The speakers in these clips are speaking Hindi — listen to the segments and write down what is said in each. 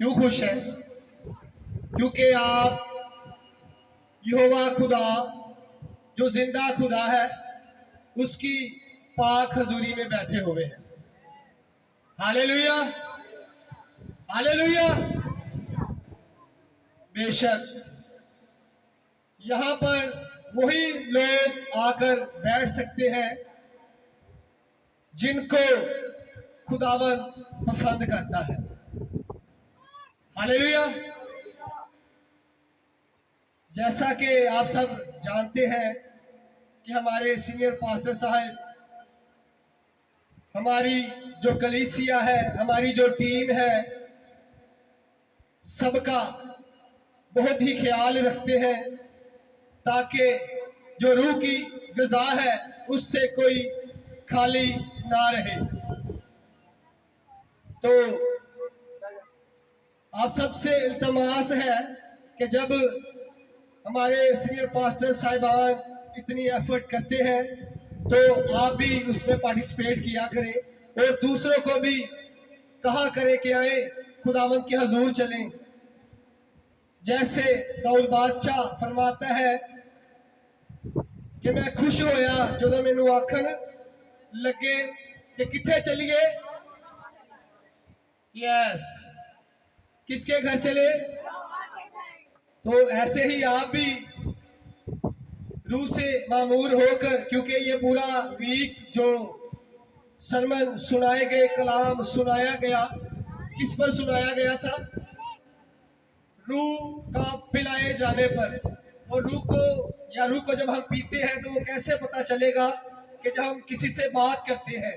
क्यों खुश हैं? क्योंकि आप यहोवा खुदा जो जिंदा खुदा है उसकी पाक हजूरी में बैठे हुए हैं। Hallelujah, hallelujah. बेशक यहाँ पर वही लोग आकर बैठ सकते हैं जिनको खुदावन पसंद करता है। हालेलुया। जैसा कि आप सब जानते हैं कि हमारे सीनियर पास्टर साहब, हमारी जो कलीसिया है, हमारी जो टीम है, सबका बहुत ही ख्याल रखते हैं ताकि जो रूह की ग़िज़ा है उससे कोई खाली ना रहे। तो आप सबसे इल्तमास है कि जब हमारे सीनियर पास्टर साहिबान इतनी एफर्ट करते हैं तो आप भी उसमें पार्टिसिपेट किया करें और दूसरों को भी कहा करें कि आए खुदावंद के हजूर चलें। जैसे दाऊद बादशाह फरमाता है कि मैं खुश होया जो मैनू आखन लगे कि किथे चलिए। यस, किसके घर चले? तो ऐसे ही आप भी रूह से मामूर होकर, क्योंकि ये पूरा वीक जो सरमन सुनाए गए, कलाम सुनाया गया, किस पर सुनाया गया था? रूह का पिलाए जाने पर। और रूह को जब हम पीते हैं तो वो कैसे पता चलेगा कि जब हम किसी से बात करते हैं?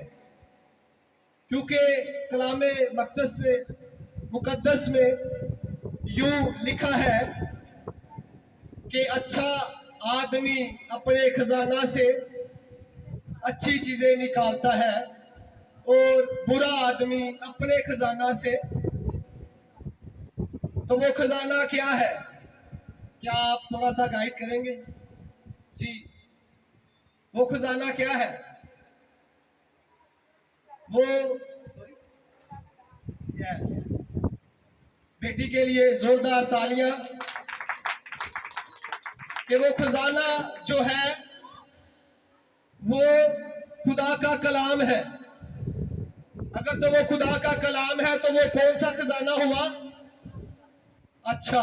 क्योंकि कलामे मुकद्दस में यूं लिखा है कि अच्छा आदमी अपने खजाना से अच्छी चीजें निकालता है और बुरा आदमी अपने खजाना से। तो वो खजाना क्या है? क्या आप थोड़ा सा गाइड करेंगे जी? वो खजाना क्या है? वो यस, बेटी के लिए जोरदार तालियां। कि वो खजाना जो है वो खुदा का कलाम है। अगर तो वो खुदा का कलाम है तो वो कौन सा खजाना हुआ? अच्छा।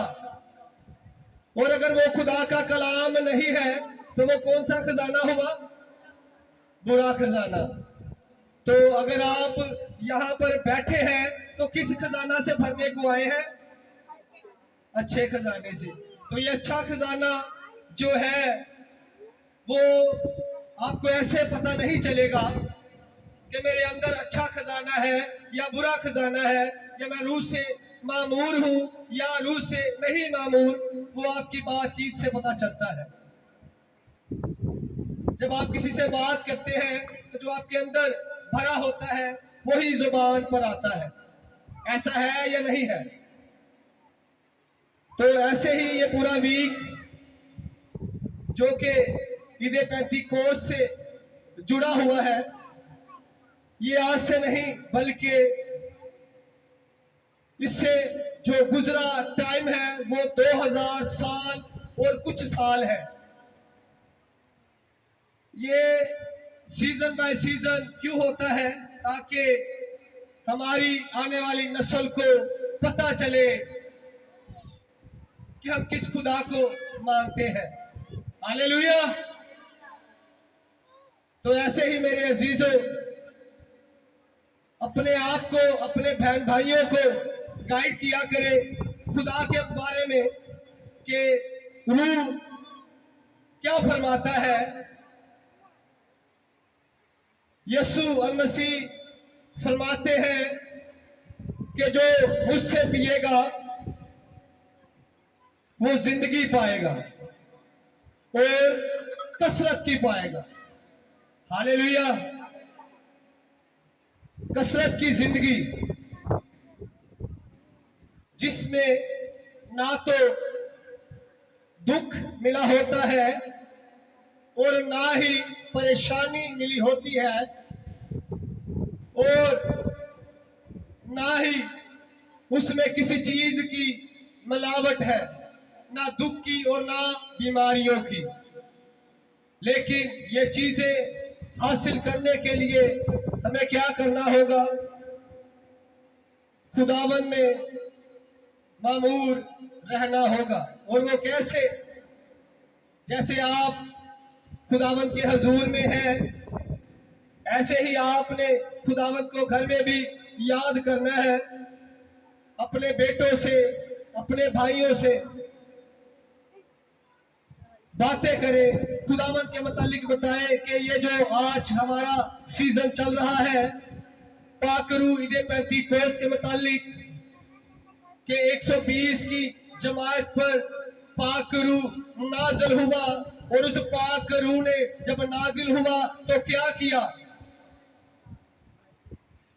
और अगर वो खुदा का कलाम नहीं है तो वो कौन सा खजाना हुआ? बुरा खजाना। तो अगर आप यहाँ पर बैठे हैं तो किस खजाना से भरने को आए हैं? अच्छे खजाने से। तो ये अच्छा खजाना जो है वो आपको ऐसे पता नहीं चलेगा कि मेरे अंदर अच्छा खजाना है या बुरा खजाना है, या मैं रूह से मामूर हूं या रूह से नहीं मामूर। वो आपकी बातचीत से पता चलता है। जब आप किसी से बात करते हैं तो जो आपके अंदर भरा होता है वही जुबान पर आता है। ऐसा है या नहीं है? तो ऐसे ही ये पूरा वीक जो कि ईद पेंतीकोस्त से जुड़ा हुआ है, ये आज से नहीं बल्कि इससे जो गुजरा टाइम है वो 2000 साल और कुछ साल है। ये सीजन बाय सीजन क्यों होता है? ताकि हमारी आने वाली नस्ल को पता चले कि हम किस खुदा को मानते हैं। हालेलुया। तो ऐसे ही मेरे अजीजों, अपने आप को, अपने बहन भाइयों को गाइड किया करें खुदा के बारे में कि रूह क्या फरमाता है। यीशु अलमसीह फरमाते हैं कि जो मुझसे पिएगा वो जिंदगी पाएगा और कसरत की पाएगा। हालेलुया। कसरत की जिंदगी जिसमें ना तो दुख मिला होता है और ना ही परेशानी मिली होती है और ना ही उसमें किसी चीज की मिलावट है, ना दुख की और ना बीमारियों की। लेकिन ये चीजें हासिल करने के लिए हमें क्या करना होगा? खुदावन में मामूर रहना होगा। और वो कैसे? जैसे आप खुदावन के हजूर में हैं, ऐसे ही आपने खुदावन को घर में भी याद करना है। अपने बेटों से, अपने भाइयों से बातें करें, खुदावन के मुतालिक बताएं कि ये जो आज हमारा सीजन चल रहा है पाकरू ईद पेंतीकोस्त के मुतालिक, के 120 की जमात पर पाकरू नाजिल हुआ। और उस पाकरू ने जब नाजिल हुआ तो क्या किया?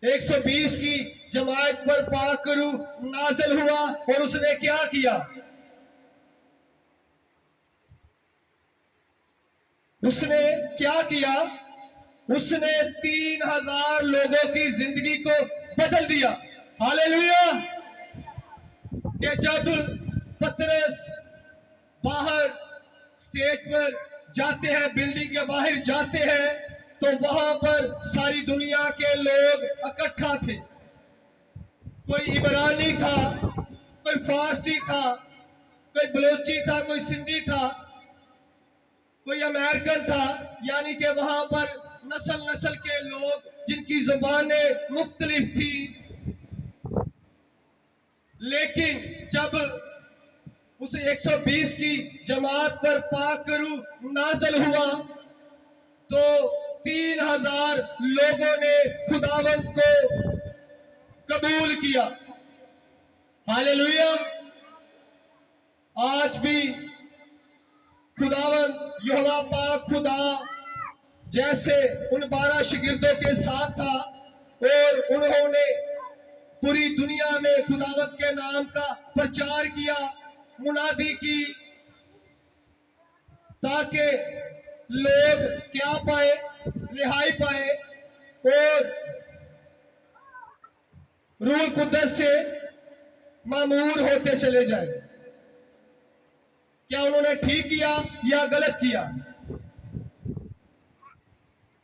120 की जमात पर पाकरू नाजिल हुआ और उसने क्या किया? उसने क्या किया? उसने 3000 लोगों की जिंदगी को बदल दिया। हालेलुया! कि जब पतरस बाहर स्टेज पर जाते हैं, बिल्डिंग के बाहर जाते हैं, तो वहां पर सारी दुनिया के लोग इकट्ठा थे। कोई इब्रानी था, कोई फारसी था, कोई बलोची था, कोई सिंधी था, कोई अमेरिकन था। यानी कि वहां पर नस्ल नस्ल के लोग जिनकी जुबानें मुख्तलिफ थी। लेकिन जब उस 120 की जमात पर पाकरू नाज़िल हुआ तो 3000 लोगों ने खुदावंद को कबूल किया। हालेलुया! आज भी खुदावंद यहोवा पाक खुदा जैसे उन 12 शागिर्दों के साथ था और उन्होंने पूरी दुनिया में खुदावंद के नाम का प्रचार किया, मुनादी की, ताकि लोग क्या पाए? रिहाई पाए और रूह कुद्दस से मामूर होते चले जाए। क्या उन्होंने ठीक किया या गलत किया?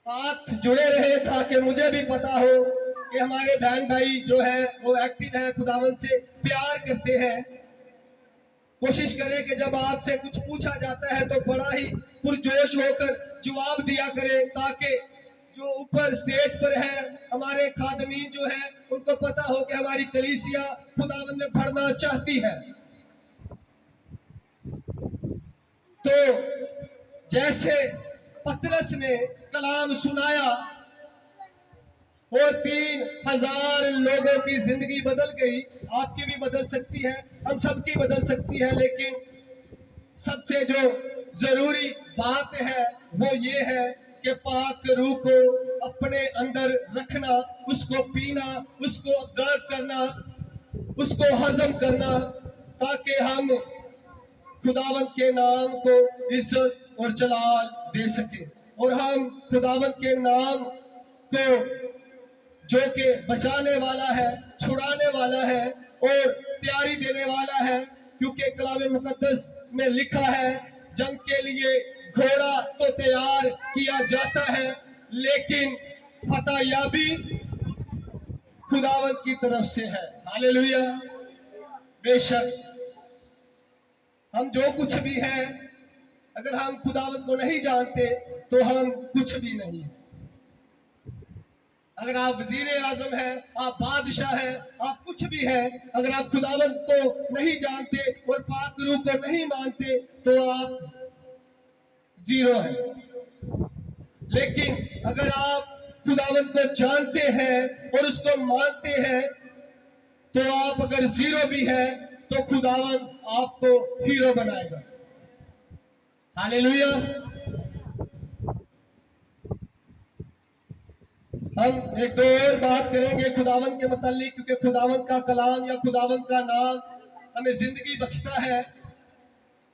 साथ जुड़े रहे ताकि मुझे भी पता हो कि हमारे बहन भाई जो है वो एक्टिव है, खुदावंद से प्यार करते हैं। कोशिश करें कि जब आपसे कुछ पूछा जाता है तो बड़ा ही पुरजोश होकर जवाब दिया करें, ताकि जो ऊपर स्टेज पर है हमारे खादमीन जो है उनको पता हो कि हमारी कलीसिया खुदावंद में बढ़ना चाहती है। तो जैसे पतरस ने कलाम सुनाया और 3000 लोगों की जिंदगी बदल गई, आपकी भी बदल सकती है, हम सबकी बदल सकती है। लेकिन सबसे जो जरूरी बात है वो ये है कि पाक रूह को अपने अंदर रखना, उसको पीना, उसको ऑब्जर्व करना, उसको हजम करना, ताकि हम खुदावंद के नाम को इज्जत और जलाल दे सके। और हम खुदावंद के नाम को, जो कि बचाने वाला है, छुड़ाने वाला है और तैयारी देने वाला है, क्योंकि कलाम मुकद्दस में लिखा है जंग के लिए घोड़ा तो तैयार किया जाता है, लेकिन फतह याबी खुदावंद की तरफ से है। हालेलुया! बेशक हम जो कुछ भी हैं, अगर हम खुदावंद को नहीं जानते तो हम कुछ भी नहीं। अगर आप वजीर आजम हैं, आप बादशाह हैं, आप कुछ भी हैं, अगर आप खुदावंद को नहीं जानते और पाक रूह को नहीं मानते तो आप जीरो हैं। लेकिन अगर आप खुदावंद को जानते हैं और उसको मानते हैं तो आप अगर जीरो भी हैं तो खुदावंद आपको हीरो बनाएगा। हालेलुया! हम एक दो और बात करेंगे खुदावंद के मुतालिक, क्योंकि खुदावंद का कलाम या खुदावंद का नाम हमें जिंदगी बख्शता है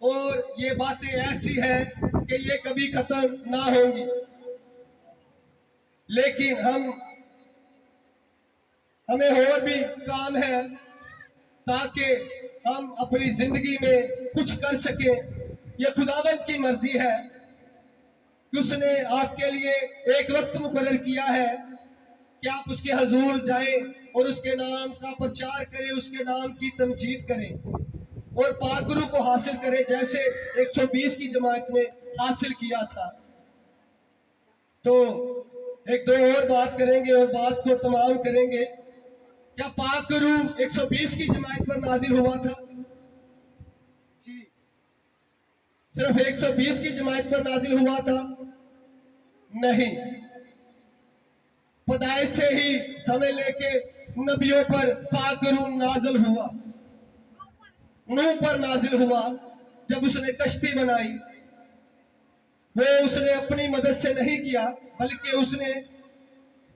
और ये बातें ऐसी हैं कि ये कभी खत्म ना होंगी। लेकिन हमें और भी काम है ताकि हम अपनी जिंदगी में कुछ कर सके। ये खुदावंद की मर्जी है कि उसने आपके लिए एक वक्त मुकर्रर किया है कि आप उसके हजूर जाएं और उसके नाम का प्रचार करें, उसके नाम की तमजीद करें और पाकरू को हासिल करें, जैसे 120 की जमात ने हासिल किया था। तो एक दो और बात करेंगे और बात को तमाम करेंगे। क्या पाकरू 120 की जमात पर नाजिल हुआ था? जी, सिर्फ 120 की जमात पर नाजिल हुआ था? नहीं, पैदाइश से ही समय लेके नबियों पर पाकरू नाजिल हुआ। नूह पर नाजिल हुआ जब उसने कश्ती बनाई। वो उसने अपनी मदद से नहीं किया, बल्कि उसने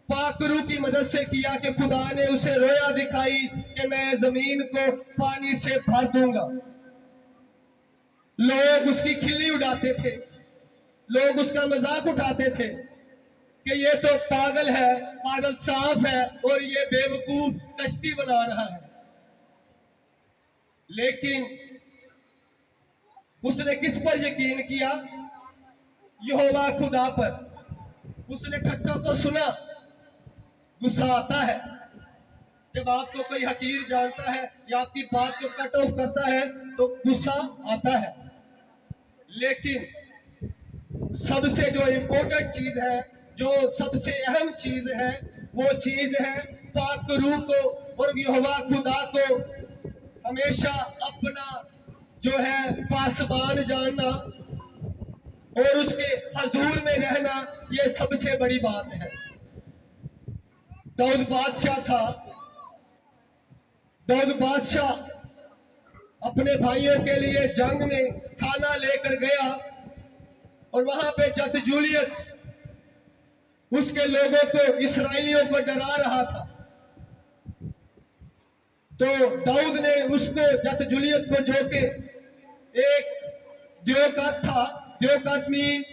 पाकरू की मदद से किया कि खुदा ने उसे रोया दिखाई कि मैं जमीन को पानी से भर दूंगा। लोग उसकी खिल्ली उड़ाते थे, लोग उसका मजाक उठाते थे कि ये तो पागल है, पागल साफ है और ये बेवकूफ कश्ती बना रहा है। लेकिन उसने किस पर यकीन किया? यहोवा खुदा पर। उसने ठट्ठों को सुना। गुस्सा आता है जब आपको कोई हकीर जानता है या आपकी बात को कट ऑफ करता है, तो गुस्सा आता है। लेकिन सबसे जो इम्पोर्टेंट चीज है, जो सबसे अहम चीज है, वो चीज है पाकरू को और यहोवा खुदा को हमेशा अपना जो है पासबान जानना और उसके हजूर में रहना। ये सबसे बड़ी बात है। दाऊद बादशाह था। दाऊद बादशाह अपने भाइयों के लिए जंग में खाना लेकर गया और वहां पे जदजूलियत उसके लोगों को, इस्राएलियों को डरा रहा था। तो दाऊद ने उसको, जदजूलियत को, जो कि एक द्योकत था, द्योकत मीन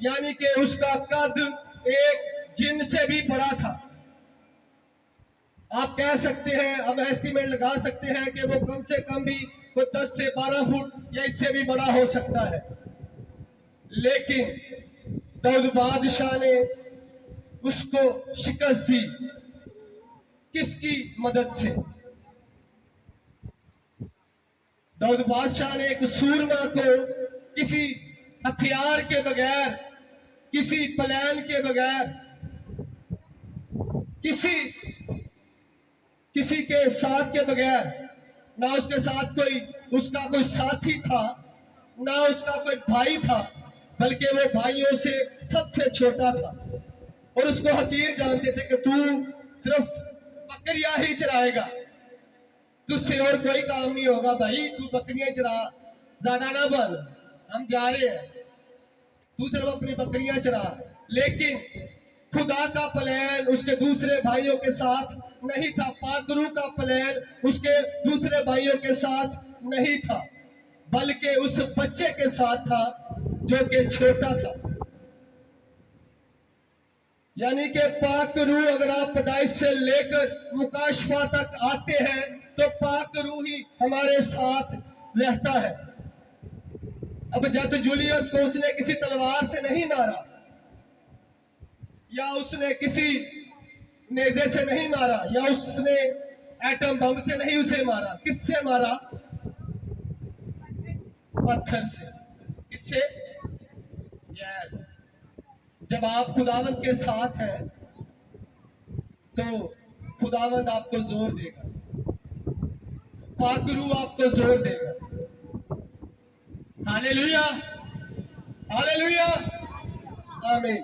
यानी कि उसका कद एक जिन से भी बड़ा था। आप कह सकते हैं, अब एस्टिमेट लगा सकते हैं कि वो कम से कम भी कोई 10 से 12 फुट या इससे भी बड़ा हो सकता है। लेकिन दाऊद बादशाह ने उसको शिकस्त दी। किसकी मदद से? दाऊद बादशाह ने एक सूरमा को किसी हथियार के बगैर, किसी प्लान के बगैर, किसी के साथ के बगैर, ना उसके साथ उसका कोई साथी था, ना उसका कोई भाई था, बल्कि वो भाइयों से सबसे छोटा था और उसको हकीर जानते थे कि तू सिर्फ बकरियां ही चराएगा, तुझसे और कोई काम नहीं होगा भाई, तू बकरियां चरा, ज्यादा ना बन, हम जा रहे हैं, तू सिर्फ अपनी बकरियां चरा। लेकिन खुदा का प्लान उसके दूसरे भाइयों के साथ नहीं था। पाकरू का प्लान उसके दूसरे भाइयों के साथ नहीं था, बल्कि उस बच्चे के साथ था जो कि छोटा था। यानी कि पाकरू, अगर आप पैदाइश से लेकर मुकाशफा तक आते हैं तो पाकरू ही हमारे साथ रहता है। अब जदजूलियत को उसने किसी तलवार से नहीं मारा, या उसने किसी नेज़े से नहीं मारा, या उसने एटम बम से नहीं उसे मारा। किससे मारा? पत्थर से। किससे? यस। जब आप खुदावंद के साथ हैं तो खुदावंद आपको जोर देगा, पाकरू आपको जोर देगा। हालेलुया, हालेलुया, आमीन।